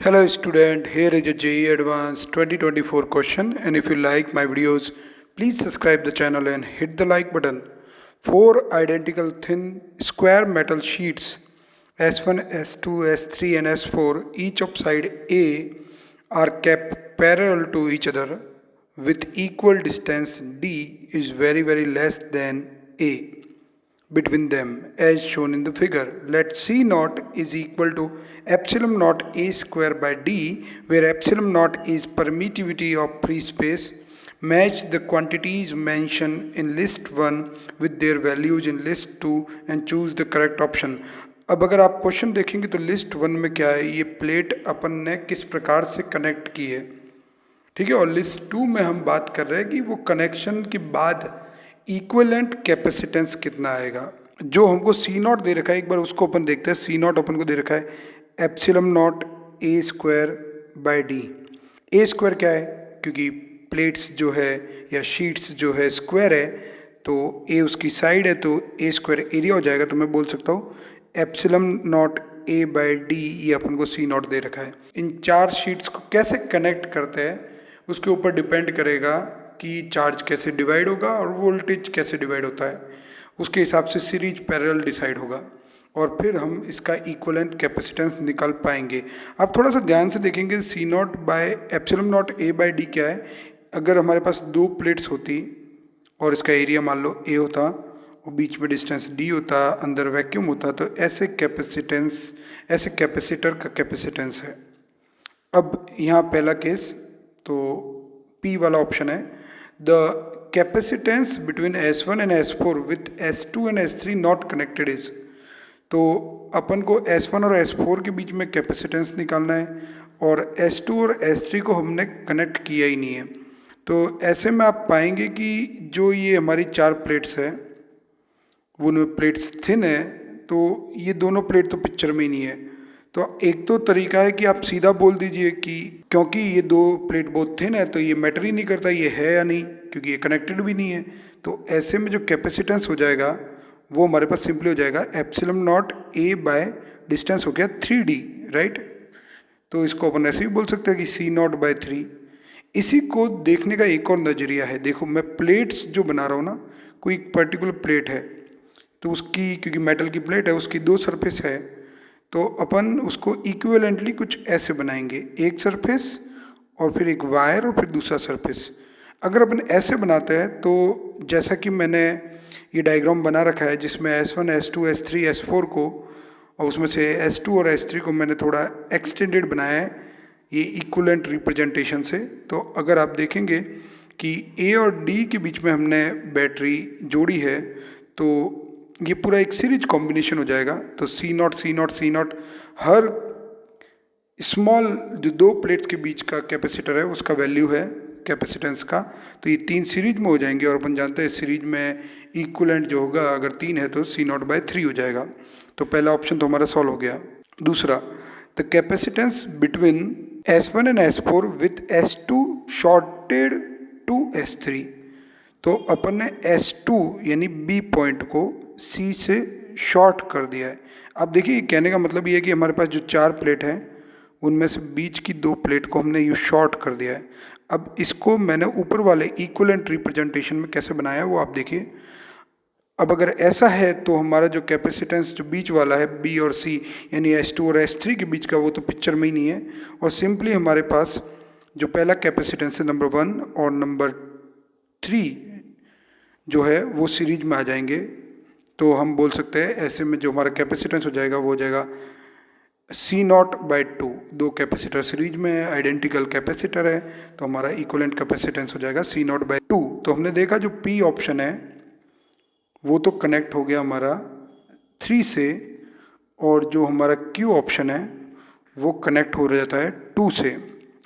Hello student, here is a JEE Advanced 2024 question, and if you like my videos, please subscribe the channel and hit the like button. Four identical thin square metal sheets S1, S2, S3 and S4 each of side A are kept parallel to each other with equal distance D is very less than A between them as shown in the figure. Let C naught is equal to epsilon naught A square by D, where epsilon naught is permittivity of free space. Match the quantities mentioned in list 1 with their values in list 2 and choose the correct option. अब अगर आप question देखेंगे तो list 1 में क्या है, ये plate अपन ने किस प्रकार से कनेक्ट की है, ठीक है। और लिस्ट 2 में हम बात कर रहे हैं कि वो कनेक्शन के बाद इक्विवेलेंट कैपेसिटेंस कितना आएगा। जो हमको सी नॉट दे रखा है, एक बार उसको अपन देखते हैं। सी नॉट अपन को दे रखा है epsilon naught a square by d. A square क्या है, क्योंकि प्लेट्स जो है या शीट्स जो है स्क्वायर है तो ए उसकी साइड है, तो ए स्क्वायर एरिया हो जाएगा। तो मैं बोल सकता हूँ epsilon naught a by D, ये अपन को सी नॉट दे रखा है। इन चार शीट्स को कैसे कनेक्ट करते हैं उसके ऊपर डिपेंड करेगा कि चार्ज कैसे डिवाइड होगा और वोल्टेज कैसे डिवाइड होता है, उसके हिसाब से सीरीज पैरेलल डिसाइड होगा और फिर हम इसका इक्विवेलेंट कैपेसिटेंस निकाल पाएंगे। आप थोड़ा सा ध्यान से देखेंगे c naught by epsilon naught a by d क्या है। अगर हमारे पास दो प्लेट्स होती और इसका एरिया मान लो ए होता और बीच में डिस्टेंस डी होता, अंदर वैक्यूम होता, तो ऐसे कैपेसिटर का कैपेसिटेंस है। अब यहाँ पहला केस तो पी वाला ऑप्शन है, the capacitance between S1 and S4 with S2 and S3 not connected is. तो अपन को S1 और S4 के बीच में कैपेसिटेंस निकालना है और S2 और S3 को हमने कनेक्ट किया ही नहीं है। तो ऐसे में आप पाएंगे कि जो ये हमारी चार प्लेट्स है वो उनमें प्लेट्स थिन है, तो ये दोनों प्लेट तो पिक्चर में ही नहीं है। तो एक तो तरीका है कि आप सीधा बोल दीजिए कि क्योंकि ये दो प्लेट बहुत थिन है तो ये मैटर ही नहीं करता ये है या नहीं, क्योंकि ये कनेक्टेड भी नहीं है। तो ऐसे में जो कैपेसिटेंस हो जाएगा वो हमारे पास सिंपली हो जाएगा epsilon naught a by distance हो गया 3D, राइट। तो इसको अपन ऐसे भी बोल सकते हैं कि सी नॉट बाय 3। इसी को देखने का एक और नज़रिया है। देखो मैं प्लेट्स जो बना रहा हूँ ना, कोई पर्टिकुलर प्लेट है तो उसकी, क्योंकि मेटल की प्लेट है, उसकी दो सरफेस है, तो अपन उसको इक्विवेलेंटली कुछ ऐसे बनाएंगे, एक सरफेस और फिर एक वायर और फिर दूसरा सरफेस। अगर अपन ऐसे बनाते हैं तो जैसा कि मैंने ये डायग्राम बना रखा है जिसमें S1, S2, S3, S4 को और उसमें से S2 और S3 को मैंने थोड़ा एक्सटेंडेड बनाया है ये इक्विवेलेंट रिप्रेजेंटेशन से। तो अगर आप देखेंगे कि A और D के बीच में हमने बैटरी जोड़ी है तो ये पूरा एक सीरीज कॉम्बिनेशन हो जाएगा। तो c naught c naught c naught, हर स्मॉल जो दो प्लेट्स के बीच का कैपेसिटर है उसका वैल्यू है कैपेसिटेंस का। तो ये तीन सीरीज में हो जाएंगे और अपन जानते हैं सीरीज में इक्विवेलेंट जो होगा अगर 3 है तो सी नॉट बाय 3 हो जाएगा। तो पहला ऑप्शन तो हमारा सॉल्व हो गया। दूसरा, the capacitance between S1 and S4 with S2 shorted to S3। तो अपन ने S2 यानी B पॉइंट को C से शॉर्ट कर दिया है। अब देखिए कहने का मतलब ये है कि हमारे पास जो चार प्लेट हैं उनमें से बीच की दो प्लेट को हमने यूँ शॉर्ट कर दिया है। अब इसको मैंने ऊपर वाले इक्विवेलेंट रिप्रेजेंटेशन में कैसे बनाया है वो आप देखिए। अब अगर ऐसा है तो हमारा जो कैपेसिटेंस जो बीच वाला है B और C यानी S2 और S3 के बीच का वो तो पिक्चर में ही नहीं है और सिंपली हमारे पास जो पहला कैपेसिटेंस है नंबर 1 और नंबर 3 जो है वो सीरीज में आ जाएंगे। तो हम बोल सकते हैं ऐसे में जो हमारा कैपेसिटेंस हो जाएगा वो हो जाएगा सी नॉट बाय 2। दो कैपेसिटर सीरीज में है, आइडेंटिकल कैपेसिटर है, तो हमारा इक्विवेलेंट कैपेसिटेंस हो जाएगा सी नॉट बाय 2। तो हमने देखा जो पी ऑप्शन है वो तो कनेक्ट हो गया हमारा 3 से और जो हमारा क्यू ऑप्शन है वो कनेक्ट हो जाता है 2 से।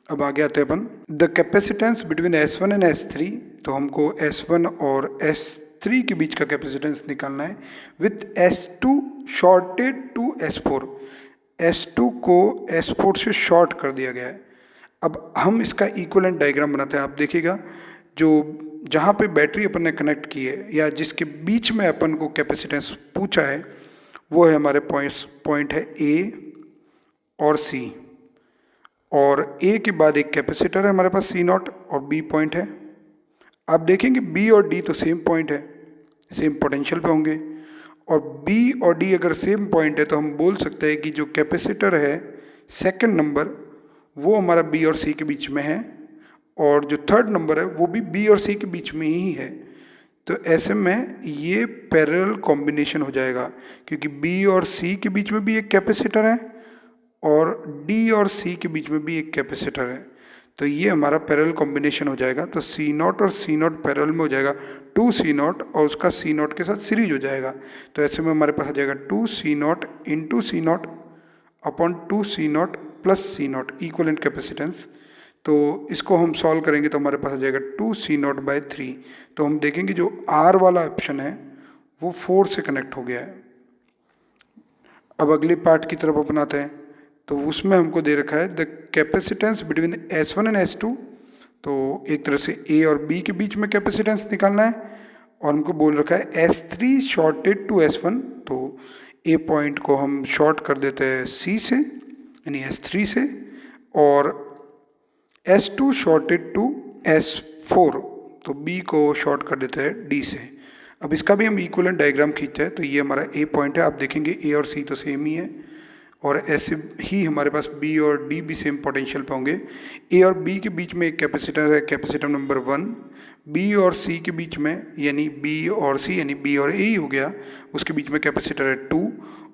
अब आगे आते हैं upon the capacitance between S1 and S3। तो हमको S1 और S3 के बीच का कैपेसिटेंस निकालना है with S2 shorted to S4। S2 को S4 से शॉर्ट कर दिया गया है। अब हम इसका इक्विवेलेंट डायग्राम बनाते हैं। आप देखिएगा जो जहाँ पे बैटरी अपन ने कनेक्ट की है या जिसके बीच में अपन को कैपेसिटेंस पूछा है वो है हमारे पॉइंट है A और C। और ए के बाद एक कैपेसिटर है हमारे पास सी नॉट और बी पॉइंट है। आप देखेंगे बी और डी तो सेम पॉइंट है, सेम पोटेंशियल पे होंगे, और बी और डी अगर सेम पॉइंट है तो हम बोल सकते हैं कि जो कैपेसिटर है सेकंड नंबर वो हमारा बी और सी के बीच में है, और जो थर्ड नंबर है वो भी बी और सी के बीच में ही है। तो ऐसे में ये पैरेलल कॉम्बिनेशन हो जाएगा, क्योंकि बी और सी के बीच में भी एक कैपेसिटर है और डी और सी के बीच में भी एक कैपेसिटर है। तो ये हमारा पैरेलल कॉम्बिनेशन हो जाएगा। तो सी नॉट और सी नॉट पैरेलल में हो जाएगा 2 सी नॉट, और उसका सी नॉट के साथ सीरीज हो जाएगा। तो ऐसे में हमारे पास आ जाएगा 2 c naught into c naught upon 2 c naught plus c naught equivalent capacitance. तो इसको हम सॉल्व करेंगे तो हमारे पास आ जाएगा 2 सी नॉट बाई 3। तो हम देखेंगे जो आर वाला ऑप्शन है वो 4 से कनेक्ट हो गया है। अब अगले पार्ट की तरफ अपनाते हैं। तो उसमें हमको दे रखा है the capacitance between S1 and S2। तो एक तरह से A और B के बीच में कैपेसिटेंस निकालना है, और हमको बोल रखा है S3 शॉर्टेड टू S1। तो A पॉइंट को हम शॉर्ट कर देते हैं C से यानी S3 से, और S2 शॉर्टेड टू S4, तो B को शॉर्ट कर देते हैं D से। अब इसका भी हम इक्विवेलेंट डायग्राम खींचते हैं। तो ये हमारा A पॉइंट है, आप देखेंगे A और C तो सेम ही है, और ऐसे ही हमारे पास B और D भी सेम पोटेंशियल पे होंगे। A और B के बीच में एक कैपेसिटर है, कैपेसिटर नंबर 1। B और C के बीच में यानी B और C यानी B और A ही हो गया, उसके बीच में कैपेसिटर है 2,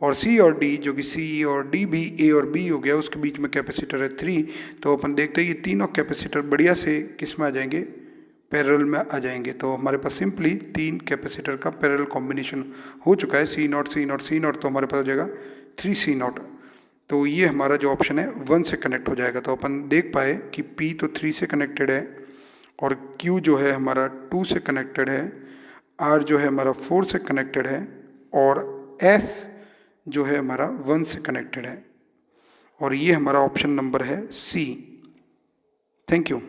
और C और D जो कि C और D भी A और B हो गया, उसके बीच में कैपेसिटर है 3। तो अपन देखते हैं ये तीनों कैपेसिटर बढ़िया से किस में आ जाएंगे, पैरेलल में आ जाएंगे। तो हमारे पास सिंपली 3 कैपेसिटर का पैरेलल कॉम्बिनेशन हो चुका है, C not C not C not, तो हमारे पास हो जाएगा 3 C नॉट। तो ये हमारा जो ऑप्शन है 1 से कनेक्ट हो जाएगा। तो अपन देख पाए कि P तो 3 से कनेक्टेड है, और Q जो है हमारा 2 से कनेक्टेड है, R जो है हमारा 4 से कनेक्टेड है, और S जो है हमारा 1 से कनेक्टेड है, और ये हमारा ऑप्शन नंबर है C। Thank you.